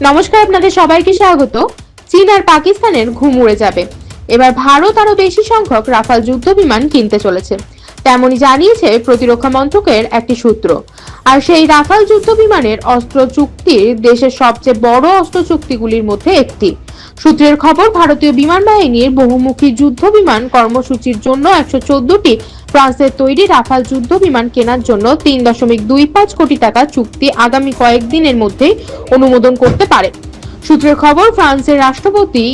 নমস্কার, আপনাদের সবাইকে স্বাগত। চীন আর পাকিস্তানের ঘুম উড়ে যাবে। এবার ভারত আরো বেশি সংখ্যক রাফাল যুদ্ধ বিমান কিনতে চলেছে, তেমনই জানিয়েছে প্রতিরক্ষা মন্ত্রকের একটি সূত্র। আর সেই রাফাল যুদ্ধ বিমানের অস্ত্র চুক্তি দেশের সবচেয়ে বড় অস্ত্র চুক্তিগুলির মধ্যে একটি। সূত্রের খবর, ভারতীয় বিমান বাহিনীর বহুমুখী যুদ্ধ বিমান কর্মসূচির জন্য 114টি ফ্রান্সের তৈরি রাফাল যুদ্ধ বিমান কেনার জন্য 3.25 কোটি টাকা চুক্তি আগামী কয়েকদিনের মধ্যেই অনুমোদন করতে পারে। সূত্রের খবর, ফ্রান্সের রাষ্ট্রপতি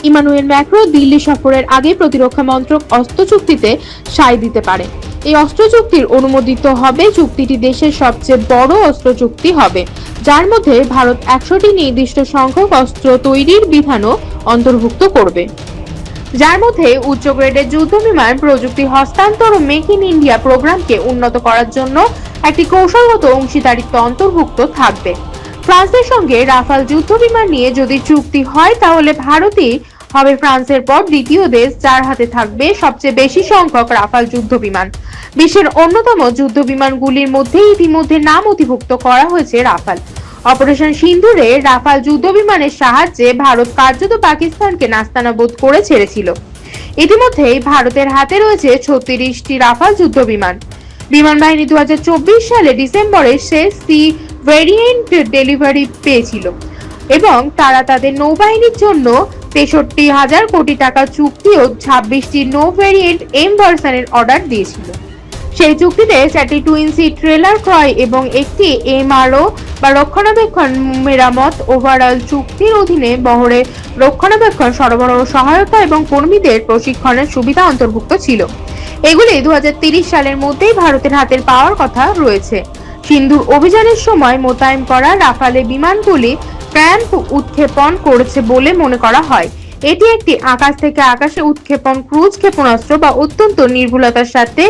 ইমানুয়েল ম্যাক্রো দিল্লি সফরের আগে প্রতিরক্ষা মন্ত্রক অস্ত্র চুক্তিতে সাই দিতে পারে। এই অস্ত্র চুক্তির অনুমোদিত হবে। চুক্তিটি দেশের সবচেয়ে বড় অস্ত্র চুক্তি হবে, যার মধ্যে ভারত 100টি নির্দিষ্ট সংখ্যক অস্ত্র তৈরির বিধানও অন্তর্ভুক্ত করবে, যার মধ্যে উচ্চ গ্রেডের যুদ্ধ বিমান প্রযুক্তি হস্তান্তর ও মেক ইন ইন্ডিয়া প্রোগ্রামকে উন্নত করার জন্য একটি কৌশলগত অংশীদারিত্ব অন্তর্ভুক্ত থাকবে। ফ্রান্সের সঙ্গে রাফাল যুদ্ধ বিমান নিয়ে যদি চুক্তি হয়, তাহলে ভারতই হবে ফ্রান্সের পর দ্বিতীয় দেশ যার হাতে থাকবে সবচেয়ে বেশি সংখ্যক রাফাল যুদ্ধ বিমান। বিশ্বের অন্যতম যুদ্ধ বিমানগুলির মধ্যে ইতিমধ্যে নাম নথিভুক্ত করা হয়েছে রাফাল। অপারেশন সিন্দুরে রাফাল যুদ্ধ বিমানের সাহায্যে ভারত কার্যত পাকিস্তানকে নাস্তানাবুদ করে ছেড়েছিল। ইতিমধ্যেই ভারতের হাতে রয়েছে 36টি রাফাল যুদ্ধ বিমান। বিমান বাহিনী 2024 সালে ডিসেম্বরে শেষ সি ভেরিয়েন্ট ডেলিভারি পেয়েছিল এবং তারা তাদের নৌবাহিনীর জন্য 63,000 কোটি টাকা চুক্তি ও 26টি নৌ ভেরিয়েন্ট এম ভার্সনের অর্ডার দিয়েছিল। সেই চুক্তিতে 4টি টুইন সিট ট্রেলার ক্রয় এবং একটি এমআরও বা রক্ষণাবেক্ষণ মেরামত ওভারঅল চুক্তির অধীনে বহরে রক্ষণাবেক্ষণ সরবরাহ সহায়তা এবং কর্মীদের প্রশিক্ষণের সুবিধা অন্তর্ভুক্ত ছিল। এগুলি 2030 সালের মধ্যেই ভারতের হাতের পাওয়ার কথা রয়েছে। সিন্ধুর অভিযানের সময় মোতায়েন করা রাফালে বিমানগুলি ক্র্যাম্প উৎক্ষেপণ করেছে বলে মনে করা হয়। এটি একটি আকাশ থেকে আকাশে উৎক্ষেপণ ক্রুজ ক্ষেপণাস্ত্র বা অত্যন্ত নির্ভুলতার সাথে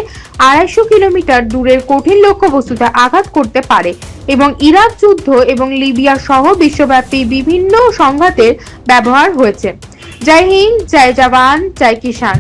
250 কিলোমিটার দূরের কঠিন লক্ষ্যবস্তুতে আঘাত করতে পারে এবং ইরাক যুদ্ধ এবং লিবিয়া সহ বিশ্বব্যাপী বিভিন্ন সংঘাতের ব্যবহার হয়েছে। জয় হিন্দ, জয় জওয়ান, জয় কিষান।